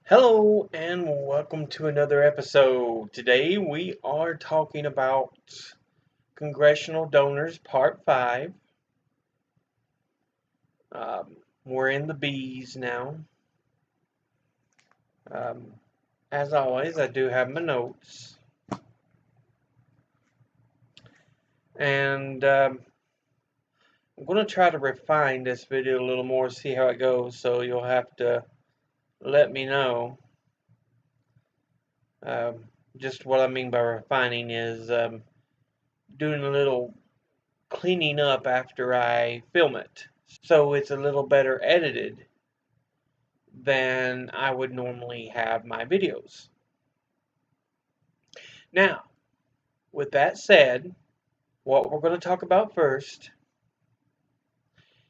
Hello and welcome to another episode. Today we are talking about Congressional Donors Part 5. We're in the B's now. As always, I do have my notes. And I'm going to try to refine this video a little more, see how it goes, so you'll have to let me know. Just what I mean by refining is doing a little cleaning up after I film it, so it's a little better edited than I would normally have my videos. Now, with that said, what we're going to talk about first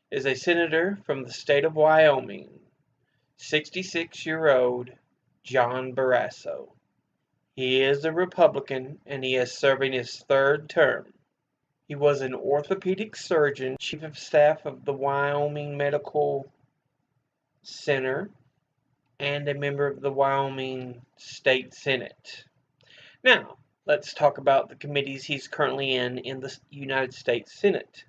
is a senator from the state of Wyoming, 66-year-old John Barrasso. He is a Republican and he is serving his third term. He was an orthopedic surgeon, chief of staff of the Wyoming Medical Center, and a member of the Wyoming State Senate. Now, let's talk about the committees he's currently in the United States Senate.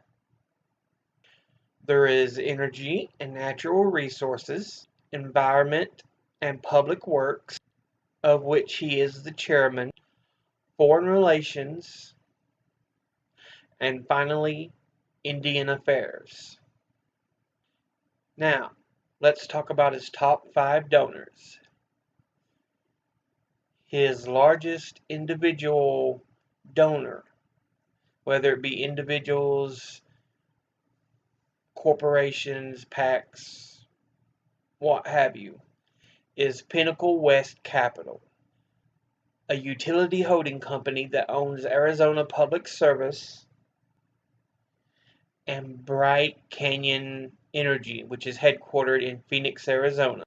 There is Energy and Natural Resources, Environment and Public Works, of which he is the chairman, Foreign Relations, and finally, Indian Affairs. Now, let's talk about his top 5 donors. His largest individual donor, whether it be individuals, corporations, PACs, what have you, is Pinnacle West Capital, a utility holding company that owns Arizona Public Service and Bright Canyon Energy, which is headquartered in Phoenix, Arizona.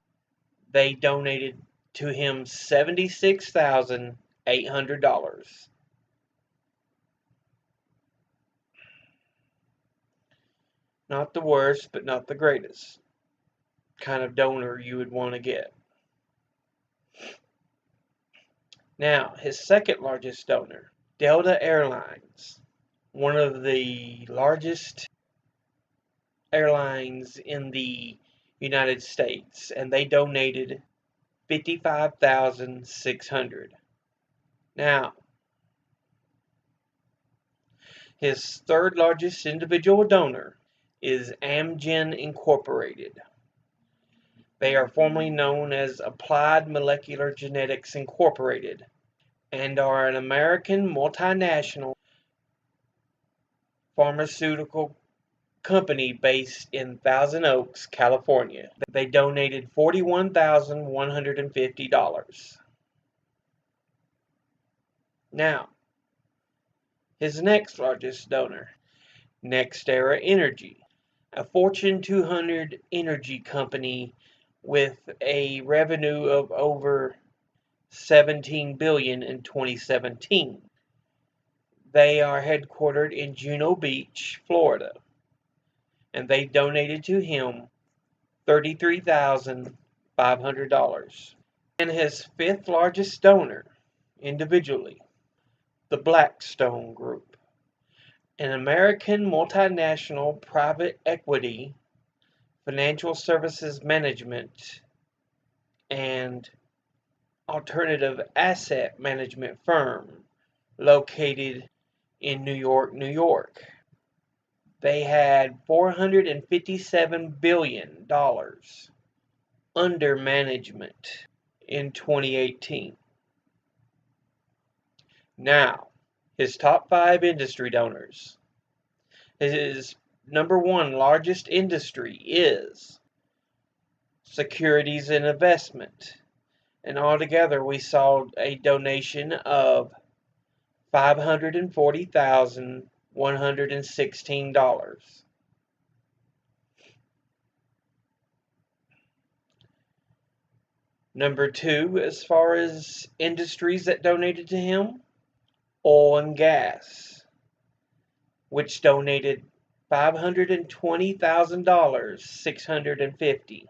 They donated to him $76,800. Not the worst, but not the greatest kind of donor you would want to get. Now, his second largest donor, Delta Airlines, one of the largest airlines in the United States, and they donated $55,600. Now, his third largest individual donor is Amgen Incorporated. They are formerly known as Applied Molecular Genetics Incorporated and are an American multinational pharmaceutical company based in Thousand Oaks, California. They donated $41,150. Now, his next largest donor, NextEra Energy, a Fortune 200 energy company with a revenue of over $17 billion in 2017. They are headquartered in Juno Beach, Florida, and they donated to him $33,500. And his fifth largest donor, individually, the Blackstone Group, an American multinational private equity, financial services management, and alternative asset management firm located in New York, New York. They had $457 billion under management in 2018. Now, his top 5 industry donors. His number 1 largest industry is securities and investment. And altogether we saw a donation of $540,116. Number 2, as far as industries that donated to him, oil and gas, which donated $520,650.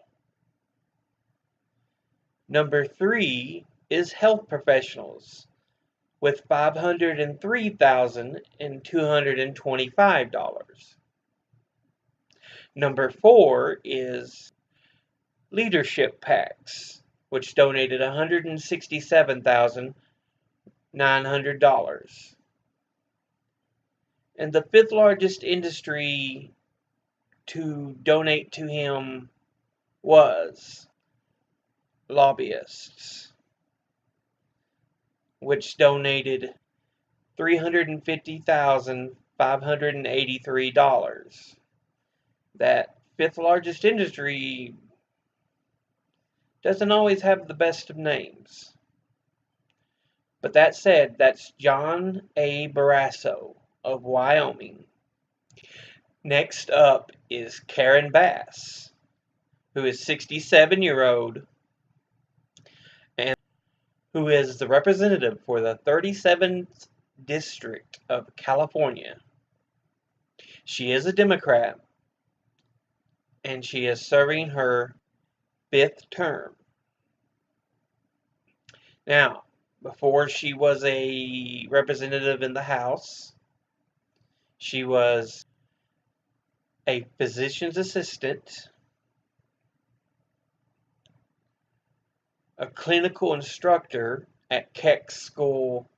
Number 3 is health professionals with $503,225. Number 4 is leadership PACs, which donated $167,900. And the fifth largest industry to donate to him was lobbyists, which donated $350,583. That fifth largest industry doesn't always have the best of names. But that said, that's John A. Barrasso of Wyoming. Next up is Karen Bass, who is 67-year-old and who is the representative for the 37th District of California. She is a Democrat, and she is serving her 5th term. Now, before she was a representative in the House, she was a physician's assistant, a clinical instructor at Keck's School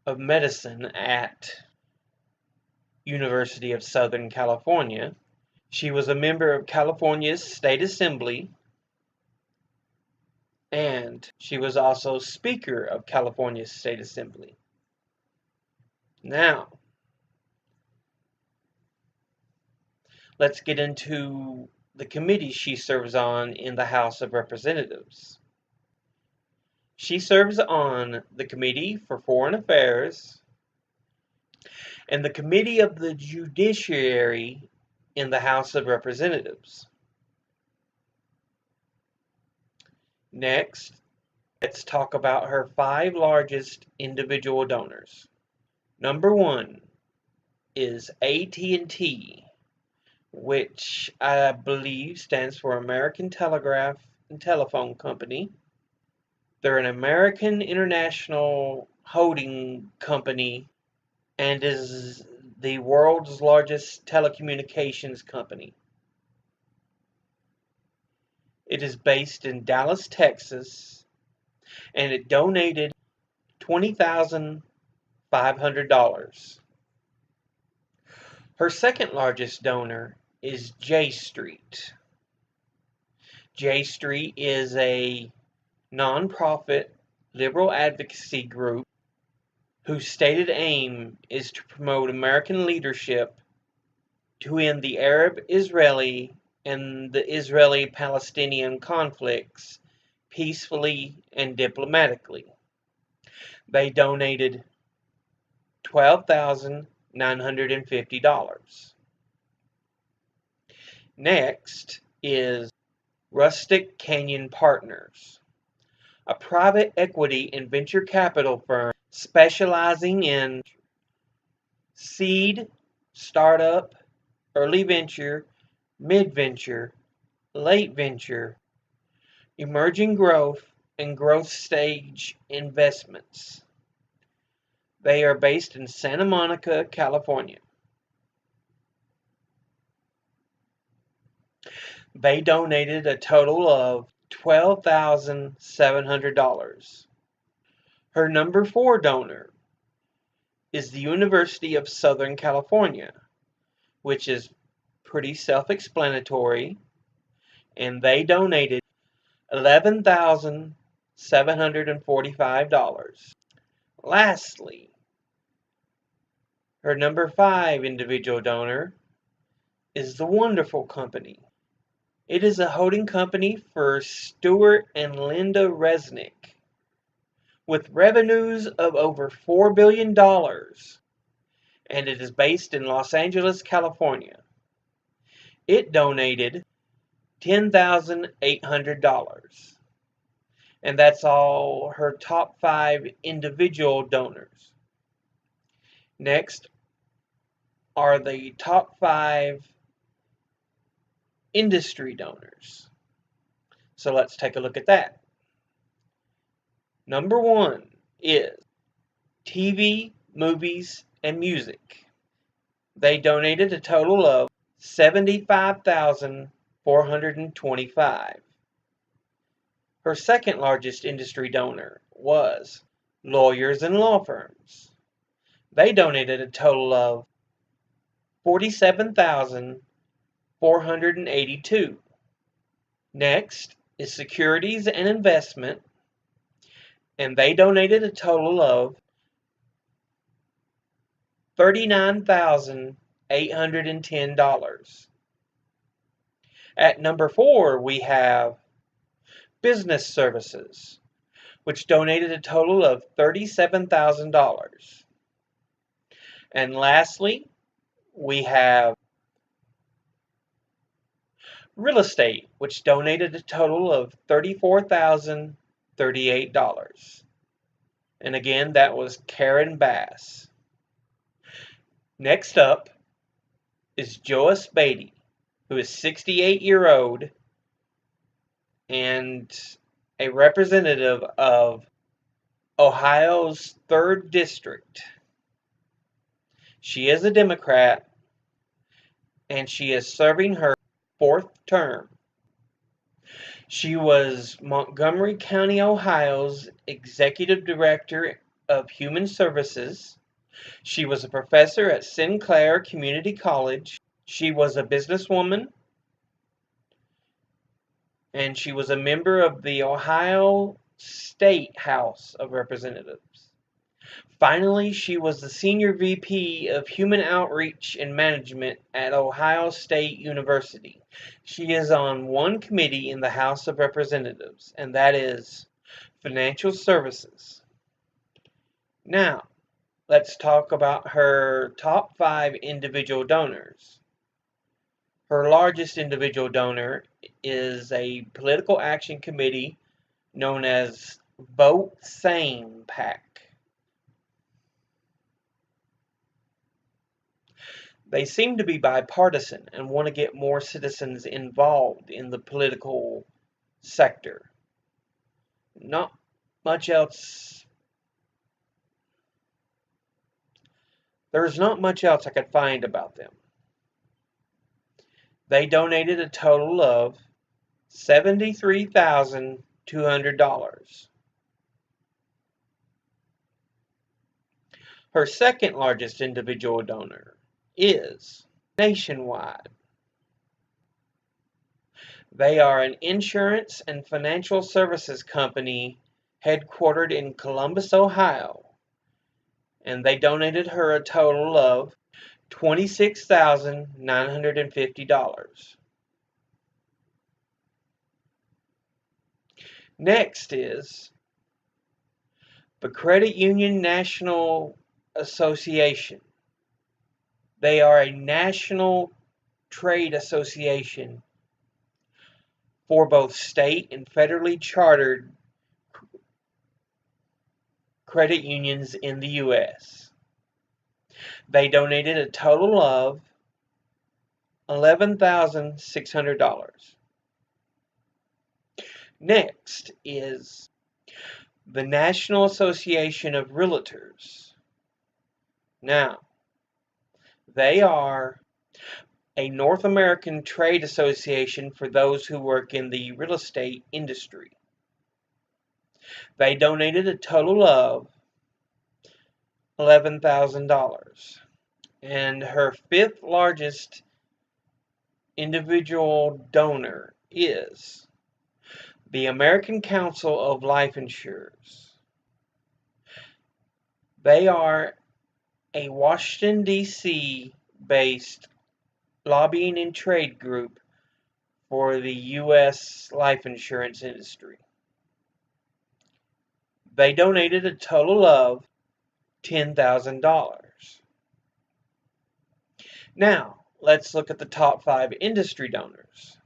of Medicine at University of Southern California. She was a member of California's State Assembly, and she was also Speaker of California's State Assembly. Now, let's get into the committee she serves on in the House of Representatives. She serves on the Committee for Foreign Affairs and the Committee of the Judiciary in the House of Representatives. Next, let's talk about her 5 largest individual donors. Number 1 is AT&T, which I believe stands for American Telegraph and Telephone Company. They're an American international holding company and is the world's largest telecommunications company. It is based in Dallas, Texas, and it donated $20,500. Her second largest donor is J Street. J Street is a nonprofit liberal advocacy group whose stated aim is to promote American leadership to end the Arab-Israeli and the Israeli-Palestinian conflicts peacefully and diplomatically. They donated $12,950. Next is Rustic Canyon Partners, a private equity and venture capital firm specializing in seed, startup, early venture, mid-venture, late venture, emerging growth, and growth stage investments. They are based in Santa Monica, California. They donated a total of $12,700. Her number 4 donor is the University of Southern California, which is pretty self-explanatory, and they donated $11,745. Lastly, her number 5 individual donor is the Wonderful Company. It is a holding company for Stuart and Linda Resnick with revenues of over $4 billion, and it is based in Los Angeles, California. It donated $10,800, and that's all her top 5 individual donors. Next are the top 5 industry donors. So let's take a look at that. Number 1 is TV, movies, and music. They donated a total of $75,425. Her second largest industry donor was lawyers and law firms. They donated a total of $47,482. Next is securities and investment, and they donated a total of $39,810. At number 4, we have business services, which donated a total of $37,000. And lastly, we have real estate, which donated a total of $34,038. And again, that was Karen Bass. Next up is Joyce Beatty, who is 68-year-old and a representative of Ohio's 3rd District. She is a Democrat, and she is serving her 4th term. She was Montgomery County, Ohio's Executive Director of Human Services. She was a professor at Sinclair Community College. She was a businesswoman, and she was a member of the Ohio State House of Representatives. Finally, she was the Senior VP of Human Outreach and Management at Ohio State University. She is on one committee in the House of Representatives, and that is Financial Services. Now, let's talk about her top 5 individual donors. Her largest individual donor is a political action committee known as Vote Sane PAC. They seem to be bipartisan and want to get more citizens involved in the political sector. Not much else. There's not much else I could find about them. They donated a total of $73,200. Her second largest individual donor is Nationwide. They are an insurance and financial services company headquartered in Columbus, Ohio, and they donated her a total of $26,950. Next is the Credit Union National Association. They are a national trade association for both state and federally chartered credit unions in the U.S. They donated a total of $11,600. Next is the National Association of Realtors. Now, they are a North American trade association for those who work in the real estate industry. They donated a total of $11,000. And her 5th largest individual donor is the American Council of Life Insurers. They are a Washington, D.C. based lobbying and trade group for the U.S. life insurance industry. They donated a total of $10,000. Now, let's look at the top 5 industry donors.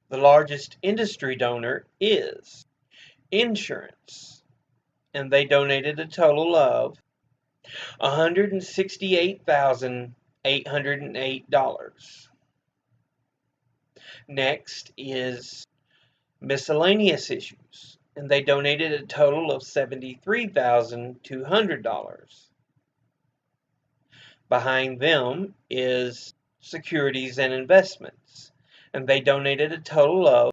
The largest industry donor is insurance, and they donated a total of $168,808. Next is miscellaneous issues, and they donated a total of $73,200. Behind them is securities and investments, and they donated a total of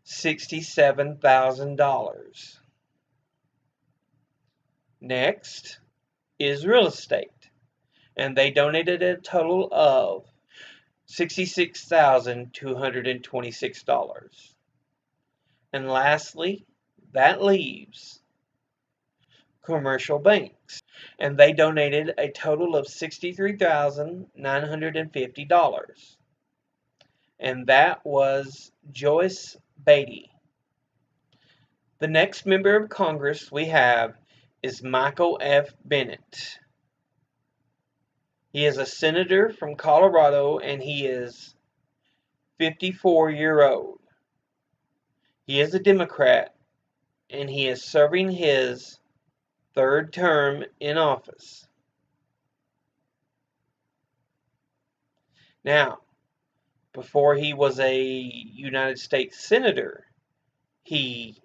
$67,000. Next is real estate, and they donated a total of $66,226. And lastly, that leaves commercial banks, and they donated a total of $63,950. And that was Joyce Beatty. The next member of Congress we have is Michael F. Bennett. He is a senator from Colorado, and he is 54-year-old. He is a Democrat, and he is serving his third term in office. Now, before he was a United States Senator, he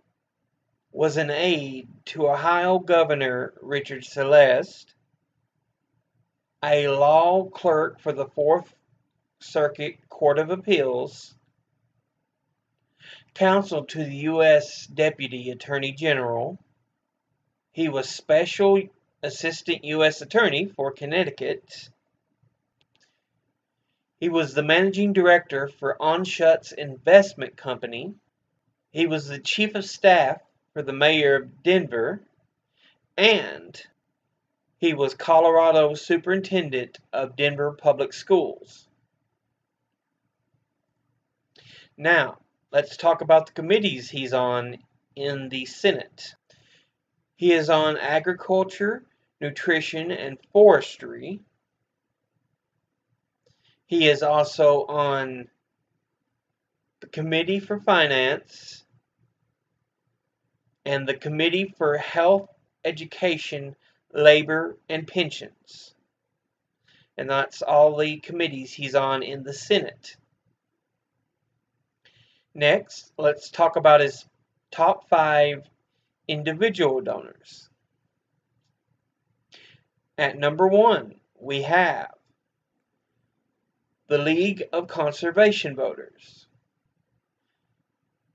was an aide to Ohio Governor Richard Celeste, a law clerk for the Fourth Circuit Court of Appeals, counsel to the U.S. Deputy Attorney General. He was Special Assistant U.S. Attorney for Connecticut. He was the Managing Director for Onshut's Investment Company. He was the Chief of Staff for the Mayor of Denver, and he was Colorado Superintendent of Denver Public Schools. Now, let's talk about the committees he's on in the Senate. He is on Agriculture, Nutrition, and Forestry. He is also on the Committee for Finance and the Committee for Health, Education, Labor, and Pensions. And that's all the committees he's on in the Senate. Next, let's talk about his top 5 individual donors. At number 1, we have the League of Conservation Voters,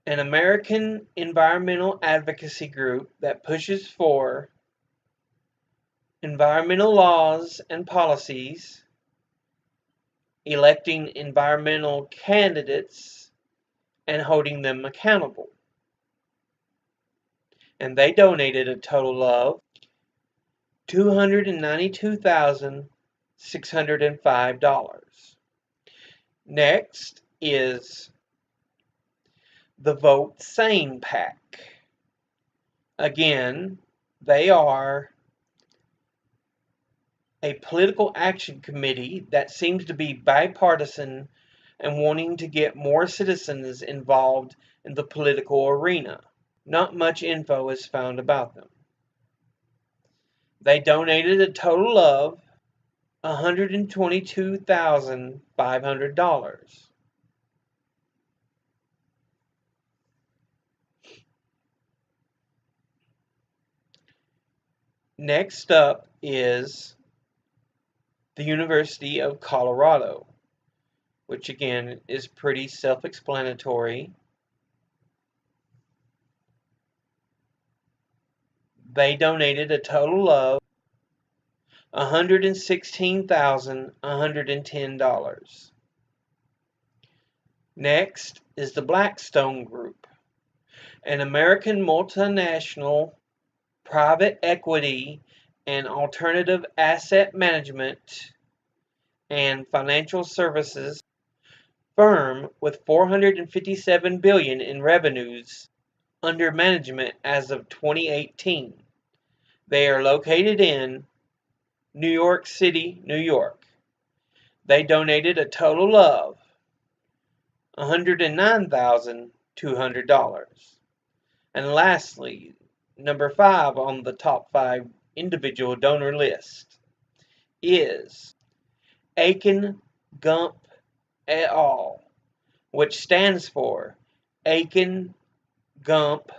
an American environmental advocacy group that pushes for environmental laws and policies, electing environmental candidates, and holding them accountable. And they donated a total of $292,605. Next is the Vote Sane PAC. Again, they are a political action committee that seems to be bipartisan and wanting to get more citizens involved in the political arena. Not much info is found about them. They donated a total of $122,500. Next up is the University of Colorado, which again is pretty self-explanatory. They donated a total of $116,110. Next is the Blackstone Group, an American multinational private equity and alternative asset management and financial services firm with $457 billion in revenues under management as of 2018. They are located in New York City, New York. They donated a total of $109,200. And lastly, number 5 on the top 5 individual donor list is Aiken Gump et al., which stands for Aiken, Gump,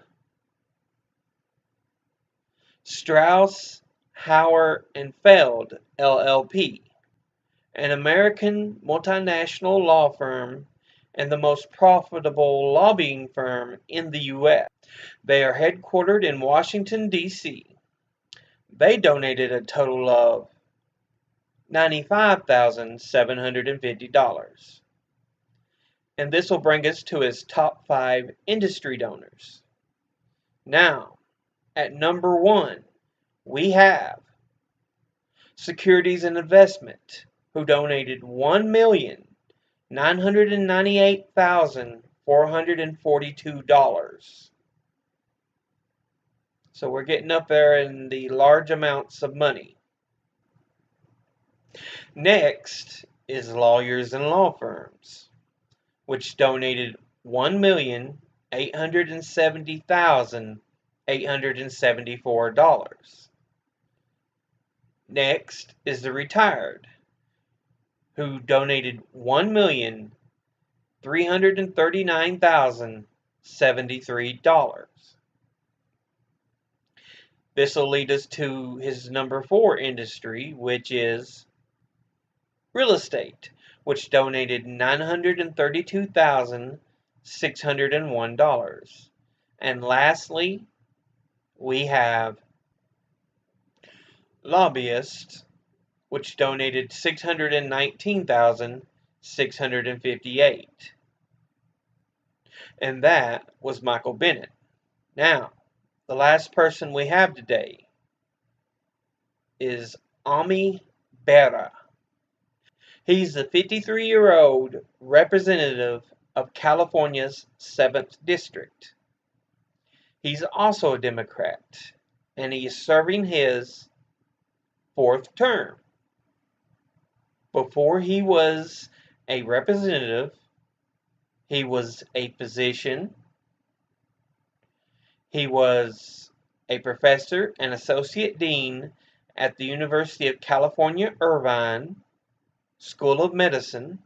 Strauss, Hauer, and Feld, LLP, an American multinational law firm and the most profitable lobbying firm in the U.S. They are headquartered in Washington, D.C. They donated a total of $95,750. And this will bring us to his top 5 industry donors. Now, at number 1, we have Securities and Investment, who donated $1,998,442. So we're getting up there in the large amounts of money. Next is Lawyers and Law Firms, which donated $1,870,874. Next is the Retired, who donated $1,339,073. This will lead us to his number 4 industry, which is Real Estate, which donated $932,601. And lastly, we have Lobbyists, which donated $619,658. And that was Michael Bennett. Now, the last person we have today is Ami Bera. He's the 53-year-old representative of California's 7th District. He's also a Democrat, and he is serving his 4th term. Before he was a representative, he was a physician. He was a professor and associate dean at the University of California, Irvine School of Medicine.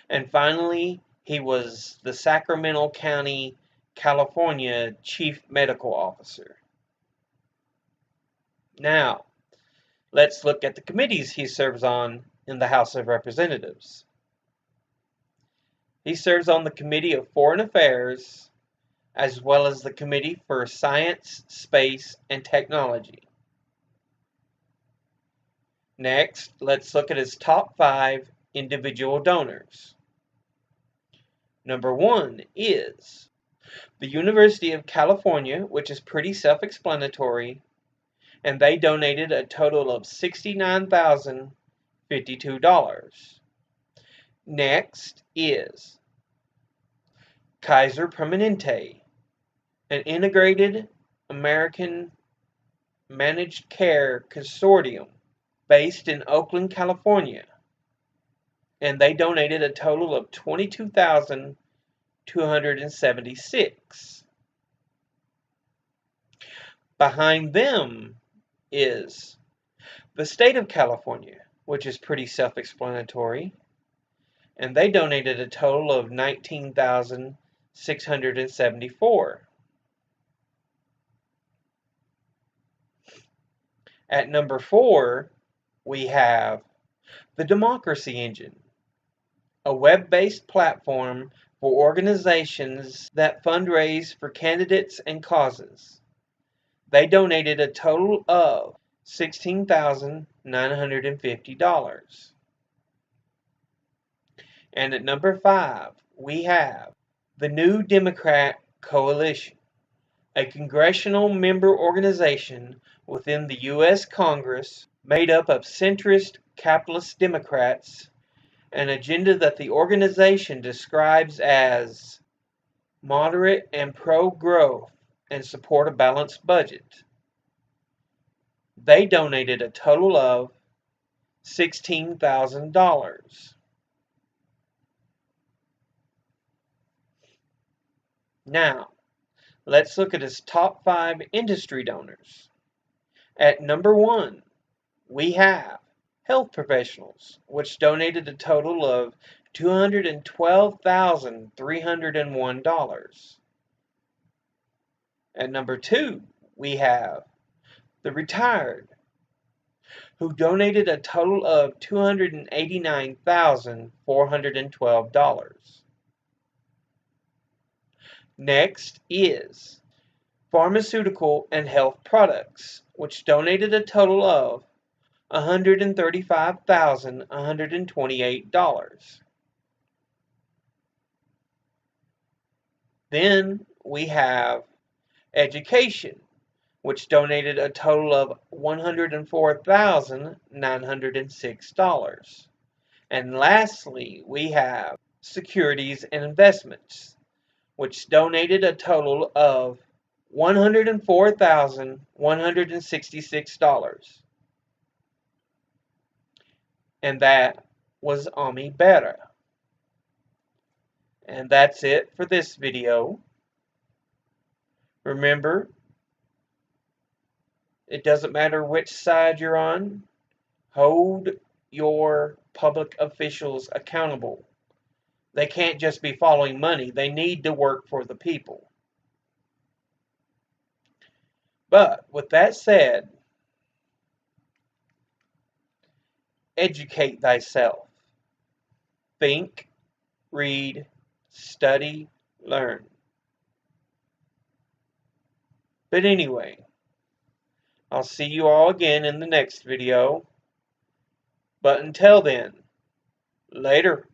And finally, he was the Sacramento County, California Chief Medical Officer. Now, let's look at the committees he serves on in the House of Representatives. He serves on the Committee of Foreign Affairs, as well as the Committee for Science, Space, and Technology. Next, let's look at his top 5 individual donors. Number 1 is the University of California, which is pretty self-explanatory, and they donated a total of $69,052. Next is Kaiser Permanente, an integrated American managed care consortium based in Oakland, California, and they donated a total of $22,276. Behind them is the state of California, which is pretty self-explanatory, and they donated a total of $19,674. At number 4, we have the Democracy Engine, a web-based platform for organizations that fundraise for candidates and causes. They donated a total of $16,950. And at number 5, we have the New Democrat Coalition, a congressional member organization within the U.S. Congress made up of centrist capitalist Democrats, an agenda that the organization describes as moderate and pro-growth and support a balanced budget. They donated a total of $16,000. Now, let's look at his top 5 industry donors. At number 1, we have health professionals, which donated a total of $212,301. At number 2, we have the retired, who donated a total of $289,412. Next is pharmaceutical and health products, which donated a total of $135,128. Then we have education, which donated a total of $104,906. And lastly, we have securities and investments, which donated a total of $104,166. And that was Ami Berra. And that's it for this video. Remember, it doesn't matter which side you're on. Hold your public officials accountable. They can't just be following money. They need to work for the people. But with that said, educate thyself. Think, read, study, learn. But anyway, I'll see you all again in the next video. But until then, later.